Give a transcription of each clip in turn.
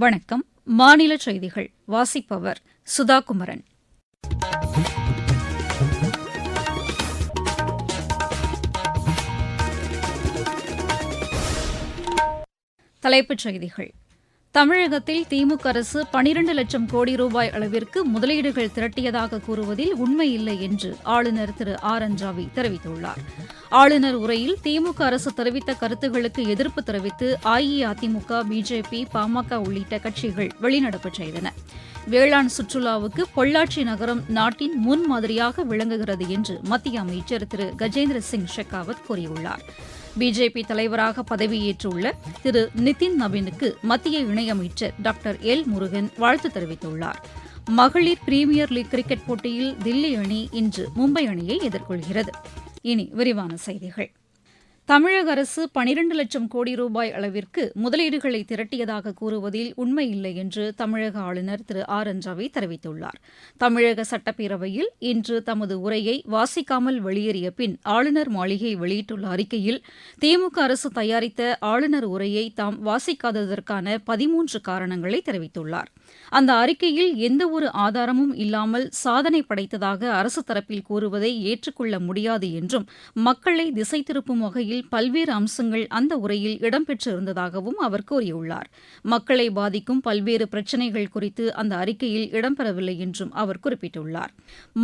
வணக்கம். மாநில செய்திகள் வாசிப்பவர் சுதா குமரன். தலைப்புச் செய்திகள். தமிழகத்தில் திமுக அரசு 12 லட்சம் கோடி ரூபாய் அளவிற்கு முதலீடுகள் திரட்டியதாக கூறுவதில் உண்மையில்லை என்று ஆளுநர் திரு ஆர் என் ரவி தெரிவித்துள்ளார். ஆளுநர் உரையில் திமுக அரசு தெரிவித்த கருத்துகளுக்கு எதிர்ப்பு தெரிவித்து அஇஅதிமுக, பிஜேபி, பாமக உள்ளிட்ட கட்சிகள் வெளிநடப்பு செய்தன. வேளாண் சுற்றுலாவுக்கு பொள்ளாச்சி நகரம் நாட்டின் முன்மாதிரியாக விளங்குகிறது என்று மத்திய அமைச்சர் திரு கஜேந்திர சிங் ஷெகாவத் கூறியுள்ளார். பிஜேபி தலைவராக பதவியேற்றுள்ள திரு நிதின் நவீனுக்கு மத்திய இணையமைச்சர் டாக்டர் எல் முருகன் வாழ்த்து தெரிவித்துள்ளார். மகளிர் பிரீமியர் லீக் கிரிக்கெட் போட்டியில் தில்லி அணி இன்று மும்பை அணியை எதிர்கொள்கிறது. இனி விரிவான செய்திகள். தமிழக அரசு 12 லட்சம் கோடி ரூபாய் அளவிற்கு முதலீடுகளை திரட்டியதாக கூறுவதில் உண்மையில்லை என்று தமிழக ஆளுநர் திரு ஆர் என் ரவி தெரிவித்துள்ளார். தமிழக சட்டப்பேரவையில் இன்று தமது உரையை வாசிக்காமல் வெளியேறிய பின் ஆளுநர் மாளிகை வெளியிட்டுள்ள அறிக்கையில் திமுக அரசு தயாரித்த ஆளுநர் உரையை தாம் வாசிக்காததற்கான 13 காரணங்களை தெரிவித்துள்ளார். அந்த அறிக்கையில் எந்தவொரு ஆதாரமும் இல்லாமல் சாதனை படைத்ததாக அரசு தரப்பில் கூறுவதை ஏற்றுக்கொள்ள முடியாது என்றும் மக்களை திசை திருப்பும் வகையில் பல்வேறு அம்சங்கள் அந்த உரையில் இடம்பெற்றிருந்ததாகவும் அவர் கூறியுள்ளார். மக்களை பாதிக்கும் பல்வேறு பிரச்சினைகள் குறித்து அந்த அறிக்கையில் இடம்பெறவில்லை என்றும் அவர் குறிப்பிட்டுள்ளார்.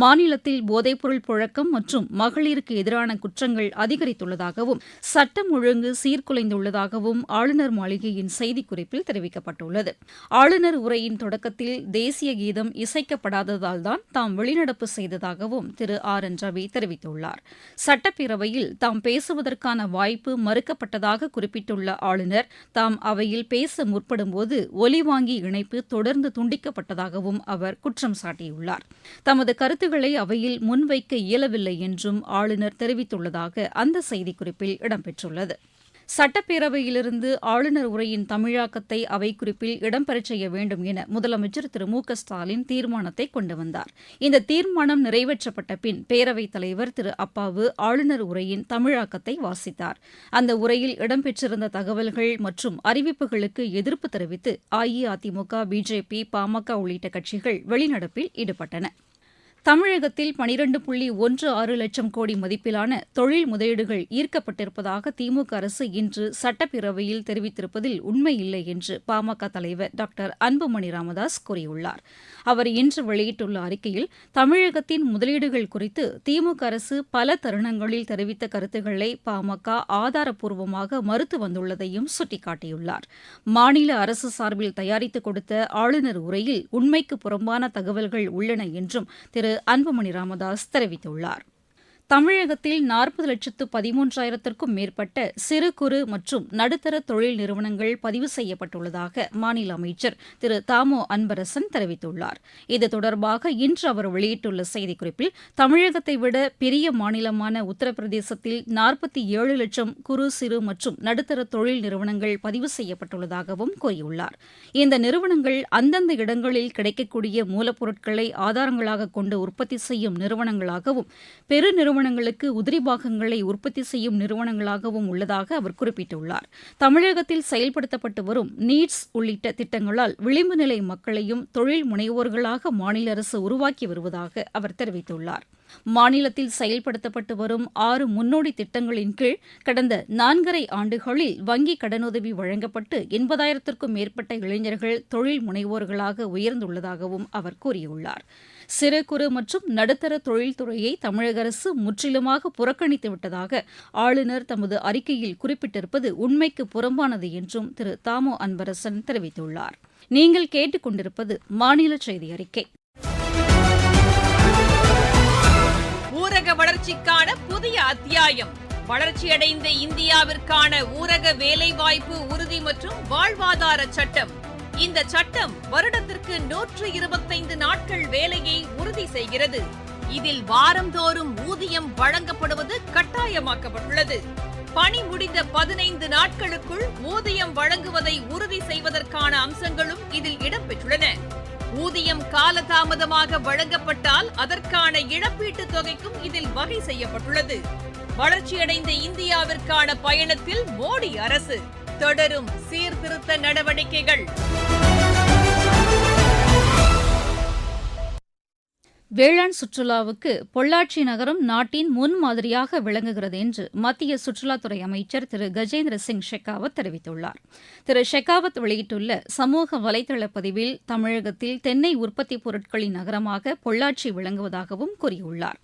மாநிலத்தில் போதைப்பொருள் புழக்கம் மற்றும் மகளிருக்கு எதிரான குற்றங்கள் அதிகரித்துள்ளதாகவும் சட்டம் ஒழுங்கு சீர்குலைந்துள்ளதாகவும் ஆளுநர் மாளிகையின் செய்திக்குறிப்பில் தெரிவிக்கப்பட்டுள்ளது. ஆளுநர் உரையின் தொடக்கத்தில் தேசிய கீதம் இசைக்கப்படாததால்தான் தாம் வெளிநடப்பு செய்ததாகவும் திரு ஆர் என் ரவி தெரிவித்துள்ளார். சட்டப்பேரவையில் தாம் பேசுவதற்கான வாய்ப்பு மறுக்கப்பட்டதாக குறிப்பிட்டுள்ள ஆளுநர் தாம் அவையில் பேச முற்படும்போது ஒலிவாங்கி இணைப்பு தொடர்ந்து துண்டிக்கப்பட்டதாகவும் அவர் குற்றம் சாட்டியுள்ளார். தமது கருத்துக்களை அவையில் முன்வைக்க இயலவில்லை என்றும் ஆளுநர் தெரிவித்துள்ளதாக அந்த செய்திக்குறிப்பில் இடம்பெற்றுள்ளது. சட்டப்பேரவையிலிருந்து ஆளுநர் உரையின் தமிழாக்கத்தை அவை குறிப்பில் இடம்பெறச் செய்ய வேண்டும் என முதலமைச்சர் திரு மு க ஸ்டாலின் தீர்மானத்தை கொண்டு வந்தார். இந்த தீர்மானம் நிறைவேற்றப்பட்ட பின் பேரவைத் தலைவர் திரு அப்பாவு ஆளுநர் உரையின் தமிழாக்கத்தை வாசித்தார். அந்த உரையில் இடம்பெற்றிருந்த தகவல்கள் மற்றும் அறிவிப்புகளுக்கு எதிர்ப்பு தெரிவித்து அஇஅதிமுக, பிஜேபி, பாமக உள்ளிட்ட கட்சிகள் வெளிநடப்பில் ஈடுபட்டன. தமிழகத்தில் 12.16 லட்சம் கோடி மதிப்பிலான தொழில் முதலீடுகள் ஈர்க்கப்பட்டிருப்பதாக திமுக அரசு இன்று சட்டப்பேரவையில் தெரிவித்திருப்பதில் உண்மையில்லை என்று பாமக தலைவர் டாக்டர் அன்புமணி ராமதாஸ் கூறியுள்ளார். அவர் இன்று வெளியிட்டுள்ள அறிக்கையில் தமிழகத்தின் முதலீடுகள் குறித்து திமுக அரசு பல தருணங்களில் தெரிவித்த கருத்துக்களை பாமக ஆதாரப்பூர்வமாக மறுத்து வந்துள்ளதையும் சுட்டிக்காட்டியுள்ளார். மாநில அரசு சார்பில் தயாரித்து கொடுத்த ஆளுநர் உரையில் உண்மைக்கு புறம்பான தகவல்கள் உள்ளன என்றும் திரு அன்புமணி ராமதாஸ் தெரிவித்துள்ளார். தமிழகத்தில் 40,13,000க்கும் மேற்பட்ட சிறு குறு மற்றும் நடுத்தர தொழில் நிறுவனங்கள் பதிவு செய்யப்பட்டுள்ளதாக மாநில அமைச்சர் திரு தாமோ அன்பரசன் தெரிவித்துள்ளார். இது தொடர்பாக இன்று அவர் வெளியிட்டுள்ள செய்திக்குறிப்பில் தமிழகத்தை விட பெரிய மாநிலமான உத்தரப்பிரதேசத்தில் 47 லட்சம் குறு, சிறு மற்றும் நடுத்தர தொழில் நிறுவனங்கள் பதிவு செய்யப்பட்டுள்ளதாகவும் கூறியுள்ளார். இந்த நிறுவனங்கள் அந்தந்த இடங்களில் கிடைக்கக்கூடிய மூலப்பொருட்களை ஆதாரங்களாக கொண்டு உற்பத்தி செய்யும் நிறுவனங்களாகவும் பெருநிறுவனங்களுக்கு உதிரி பாகங்களை உற்பத்தி செய்யும் நிறுவனங்களாகவும் உள்ளதாக அவர் குறிப்பிட்டுள்ளார். தமிழகத்தில் செயல்படுத்தப்பட்டு வரும் நீட்ஸ் உள்ளிட்ட திட்டங்களால் விளிம்பு நிலை மக்களையும் தொழில் முனைவோர்களாக மாநில அரசு உருவாக்கி வருவதாக அவர் தெரிவித்துள்ளார். மாநிலத்தில் செயல்படுத்தப்பட்டு வரும் 6 முன்னோடி திட்டங்களின் கீழ் கடந்த 4.5 ஆண்டுகளில் வங்கிக் கடனுதவி வழங்கப்பட்டு 80,000க்கும் மேற்பட்ட இளைஞர்கள் தொழில் முனைவோர்களாக உயர்ந்துள்ளதாகவும் அவர் கூறியுள்ளார். சிறு குறு மற்றும் நடுத்தர தொழில்துறையை தமிழக அரசு முற்றிலுமாக புறக்கணித்து விட்டதாக ஆளுநர் தமது அறிக்கையில் குறிப்பிட்டிருப்பது உண்மைக்கு புறம்பானது என்றும் திரு தாமோ அன்பரசன் தெரிவித்துள்ளார். நீங்கள் கேட்டுக் கொண்டிருப்பது மாநில செய்தி அறிக்கை. ஊரக வளர்ச்சிக்கான புதிய அத்தியாயம். வளர்ச்சியடைந்த இந்தியாவிற்கான ஊரக வேலைவாய்ப்பு உறுதி மற்றும் வாழ்வாதார சட்டம். இந்த சட்டம் வருடத்திற்கு 125 நாட்கள் வேலையை உறுதி செய்கிறது. இதில் வாரந்தோறும் ஊதியம் வழங்கப்படுவது கட்டாயமாக்கப்பட்டுள்ளது. பணி முடிந்த 15 நாட்களுக்குள் ஊதியம் வழங்குவதை உறுதி செய்வதற்கான அம்சங்களும் இதில் இடம்பெற்றுள்ளன. ஊதியம் காலதாமதமாக வழங்கப்பட்டால் அதற்கான இழப்பீட்டுத் தொகைக்கும் இதில் வகை செய்யப்பட்டுள்ளது. வளர்ச்சியடைந்த இந்தியாவிற்கான பயணத்தில் மோடி அரசு தொடரும் சீர்திருத்த நடவடிக்கைகள். வேளாண் சுற்றுலாவுக்கு பொள்ளாச்சி நகரம் நாட்டின் முன்மாதிரியாக விளங்குகிறது என்று மத்திய சுற்றுலாத்துறை அமைச்சர் திரு கஜேந்திர சிங் ஷெகாவத் தெரிவித்துள்ளார். திரு ஷெகாவத் வெளியிட்டுள்ள சமூக வலைதள பதிவில் தமிழகத்தில் தென்னை உற்பத்தி பொருட்களின் நகரமாக பொள்ளாச்சி விளங்குவதாகவும் கூறியுள்ளார்.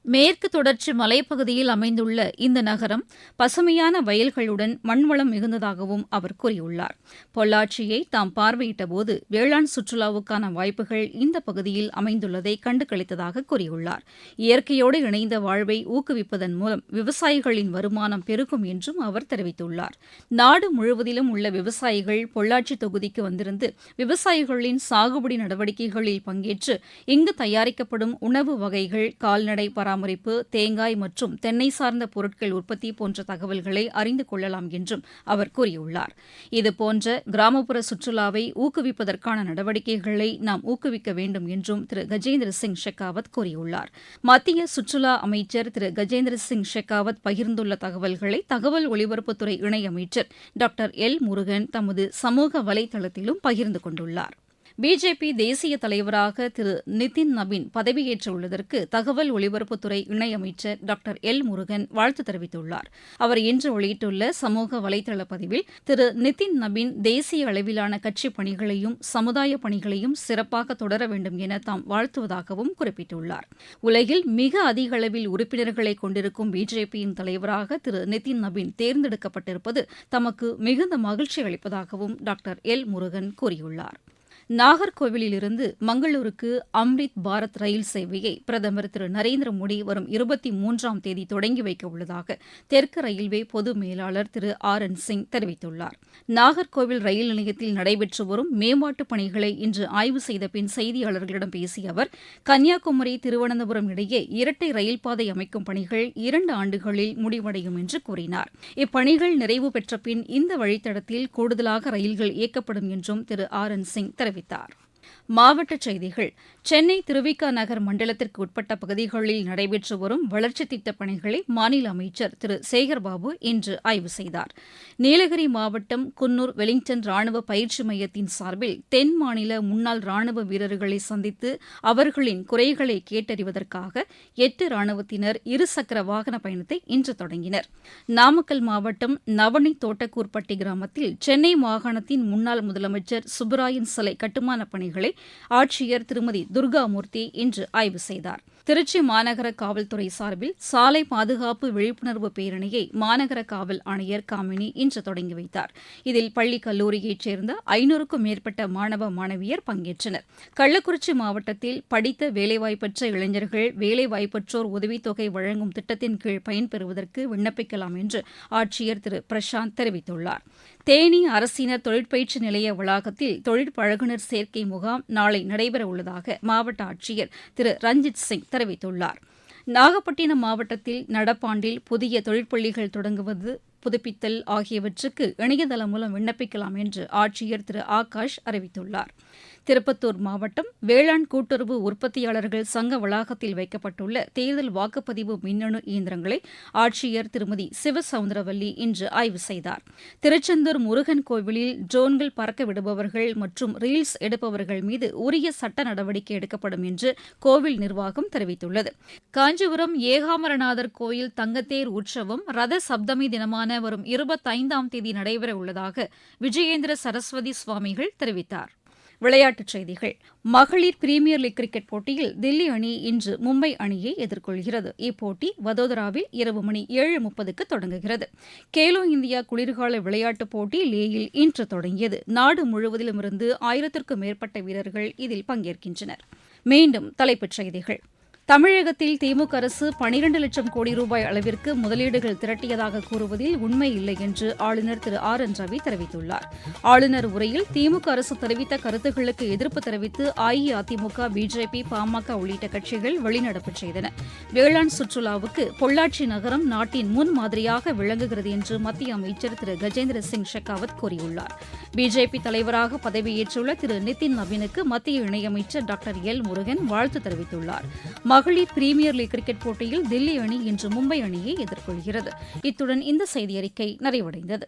மேற்கு தொடர்ச்சி மலைப்பகுதியில் அமைந்துள்ள இந்த நகரம் பசுமையான வயல்களுடன் மண்வளம் மிகுந்ததாகவும் அவர் கூறியுள்ளார். பொள்ளாச்சியை தாம் பார்வையிட்டபோது வேளாண் சுற்றுலாவுக்கான வாய்ப்புகள் இந்த பகுதியில் அமைந்துள்ளதை கண்டுகளித்ததாக கூறியுள்ளார். இயற்கையோடு இணைந்த வாழ்வை ஊக்குவிப்பதன் மூலம் விவசாயிகளின் வருமானம் பெருகும் என்றும் அவர் தெரிவித்துள்ளார். நாடு முழுவதிலும் உள்ள விவசாயிகள் பொள்ளாச்சி தொகுதிக்கு வந்திருந்து விவசாயிகளின் சாகுபடி நடவடிக்கைகளில் பங்கேற்று இங்கு தயாரிக்கப்படும் உணவு வகைகள், கால்நடை பராமரிப்பு, தேங்காய் மற்றும் தென்னை சார்ந்த பொருட்கள் உற்பத்தி போன்ற தகவல்களை அறிந்து கொள்ளலாம் என்றும் அவர் கூறியுள்ளார். இதுபோன்ற கிராமப்புற சுற்றுலாவை ஊக்குவிப்பதற்கான நடவடிக்கைகளை நாம் ஊக்குவிக்க வேண்டும் என்றும் திரு கஜேந்திர சிங் ஷெகாவத் கூறியுள்ளார். மத்திய சுற்றுலா அமைச்சர் திரு கஜேந்திர சிங் ஷெகாவத் பகிர்ந்துள்ள தகவல்களை தகவல் ஒலிபரப்புத்துறை இணையமைச்சர் டாக்டர் எல் முருகன் தமது சமூக வலைதளத்திலும் பகிர்ந்து கொண்டுள்ளார். பிஜேபி தேசிய தலைவராக திரு நிதின் நபீன் பதவியேற்றுள்ளதற்கு தகவல் ஒலிபரப்புத்துறை இணையமைச்சர் டாக்டர் எல் முருகன் வாழ்த்து தெரிவித்துள்ளார். அவர் இன்று வெளியிட்டுள்ள சமூக வலைதள பதிவில் திரு நிதின் நபீன் தேசிய அளவிலான கட்சிப் பணிகளையும் சமுதாய பணிகளையும் சிறப்பாக தொடர வேண்டும் என தாம் வாழ்த்துவதாகவும் குறிப்பிட்டுள்ளார். உலகில் மிக அதிக அளவில் உறுப்பினர்களை கொண்டிருக்கும் பிஜேபியின் தலைவராக திரு நிதின் நபீன் தேர்ந்தெடுக்கப்பட்டிருப்பது தமக்கு மிகுந்த மகிழ்ச்சி அளிப்பதாகவும் டாக்டர் எல் முருகன் கூறியுள்ளார். நாகர்கோவிலிருந்து மங்களூருக்கு அம்ரித் பாரத் ரயில் சேவையை பிரதமர் திரு நரேந்திர மோடி வரும் 23ஆம் தேதி தொடங்கி வைக்க உள்ளதாக தெற்கு ரயில்வே பொது மேலாளர் திரு RN சிங் தெரிவித்துள்ளார். நாகர்கோவில் ரயில் நிலையத்தில் நடைபெற்று வரும் மேம்பாட்டுப் பணிகளை இன்று ஆய்வு செய்த பின் செய்தியாளர்களிடம் பேசிய அவர், கன்னியாகுமரி திருவனந்தபுரம் இடையே இரட்டை ரயில் பாதை அமைக்கும் பணிகள் 2 ஆண்டுகளில் முடிவடையும் என்று கூறினார். இப்பணிகள் நிறைவு பெற்ற பின் இந்த வழித்தடத்தில் கூடுதலாக ரயில்கள் இயக்கப்படும் என்றும் திரு RN சிங் தெரிவித்தார். மாவட்டச் செய்திகள். சென்னை திருவிக நகர் மண்டலத்திற்கு உட்பட்ட பகுதிகளில் நடைபெற்று வரும் வளர்ச்சித் திட்டப் பணிகளை மாநில அமைச்சர் திரு சேகர்பாபு இன்று ஆய்வு செய்தார். நீலகிரி மாவட்டம் குன்னூர் வெலிங்டன் ராணுவ பயிற்சி மையத்தின் சார்பில் தென் மாநில முன்னாள் ராணுவ வீரர்களை சந்தித்து அவர்களின் குறைகளை கேட்டறிவதற்காக 8 ராணுவத்தினர் இருசக்கர வாகன பயணத்தை இன்று தொடங்கினர். நாமக்கல் மாவட்டம் நவனி தோட்டக்கூர்பட்டி கிராமத்தில் சென்னை மாகாணத்தின் முன்னாள் முதலமைச்சர் சுப்பராயன் சிலை கட்டுமான பணிகளை ஆட்சியர் திருமதி துர்காமூர்த்தி இன்று ஆய்வு செய்தார். திருச்சி மாநகர காவல்துறை சார்பில் சாலை பாதுகாப்பு விழிப்புணர்வு பேரணியை மாநகர காவல் ஆணையர் காமினி இன்று தொடங்கி வைத்தார். இதில் பள்ளி கல்லூரியைச் சேர்ந்த 500க்கும் மேற்பட்ட மாணவ மாணவியர் பங்கேற்றனர். கள்ளக்குறிச்சி மாவட்டத்தில் படித்த வேலைவாய்ப்பற்ற இளைஞர்கள் வேலைவாய்ப்பற்றோர் உதவித்தொகை வழங்கும் திட்டத்தின் கீழ் பயன்பெறுவதற்கு விண்ணப்பிக்கலாம் என்று ஆட்சியர் திரு பிரசாந்த் தெரிவித்துள்ளார். தேனி அரசினர் தொழிற்பயிற்சி நிலைய வளாகத்தில் தொழிற்பழகுனர் சேர்க்கை முகாம் நாளை நடைபெறவுள்ளதாக மாவட்ட ஆட்சியர் திரு ரஞ்சித் சிங் தெரிவித்துள்ளார். நாகப்பட்டினம் மாவட்டத்தில் நடப்பாண்டில் புதிய தொழிற்பள்ளிகள் தொடங்குவது, புதுப்பித்தல் ஆகியவற்றுக்கு இணையதளம் மூலம் விண்ணப்பிக்கலாம் என்று ஆட்சியர் திரு ஆகாஷ் அறிவித்துள்ளார். திருப்பத்தூர் மாவட்டம் வேளாண் கூட்டுறவு உற்பத்தியாளர்கள் சங்க வளாகத்தில் வைக்கப்பட்டுள்ள தேர்தல் வாக்குப்பதிவு மின்னணு இயந்திரங்களை ஆட்சியர் திருமதி சிவசவுந்தரவல்லி இன்று ஆய்வு செய்தார். திருச்செந்தூர் முருகன் கோவிலில் ட்ரோன்கள் பறக்க விடுபவர்கள் மற்றும் ரீல்ஸ் எடுப்பவர்கள் மீது உரிய சட்ட நடவடிக்கை எடுக்கப்படும் என்று கோவில் நிர்வாகம் தெரிவித்துள்ளது. காஞ்சிபுரம் ஏகாம்பரநாதர் கோயில் தங்கத்தேர் உற்சவம் ரத சப்தமி தினமான வரும் 25ஆம் தேதி நடைபெறவுள்ளதாக விஜயேந்திர சரஸ்வதி சுவாமிகள் தெரிவித்தார். விளையாட்டுச் செய்திகள். மகளிர் பிரீமியர் லீக் கிரிக்கெட் போட்டியில் தில்லி அணி இன்று மும்பை அணியை எதிர்கொள்கிறது. இப்போட்டி வதோதராவில் இரவு மணி 7:30க்கு தொடங்குகிறது. கேலோ இந்தியா குளிர்கால விளையாட்டுப் போட்டி லேயில் இன்று தொடங்கியது. நாடு முழுவதிலுமிருந்து 1000க்கும் மேற்பட்ட வீரர்கள் இதில் பங்கேற்கின்றனர். மீண்டும் தலைப்புச் செய்திகள். தமிழகத்தில் திமுக அரசு 12 லட்சம் கோடி ரூபாய் அளவிற்கு முதலீடுகள் திரட்டியதாக கூறுவதில் உண்மை இல்லை என்று ஆளுநர் திரு RN ரவி தெரிவித்துள்ளார். ஆளுநர் உரையில் திமுக அரசு தெரிவித்த கருத்துக்களுக்கு எதிர்ப்பு தெரிவித்து அஇஅதிமுக, பிஜேபி, பாமக உள்ளிட்ட கட்சிகள் வெளிநடப்பு செய்தன. வேளாண் சுற்றுலாவுக்கு பொள்ளாச்சி நகரம் நாட்டின் முன்மாதிரியாக விளங்குகிறது என்று மத்திய அமைச்சர் திரு கஜேந்திர சிங் ஷெகாவத் கூறியுள்ளார். பிஜேபி தலைவராக பதவியேற்றுள்ள திரு நிதின் நபீனுக்கு மத்திய இணையமைச்சர் டாக்டர் எல் முருகன் வாழ்த்து தெரிவித்துள்ளார். மகளிர் பிரீமியர் லீக் கிரிக்கெட் போட்டியில் தில்லி அணி இன்று மும்பை அணியை எதிர்கொள்கிறது. இத்துடன் இந்த செய்தியறிக்கை நிறைவடைந்தது.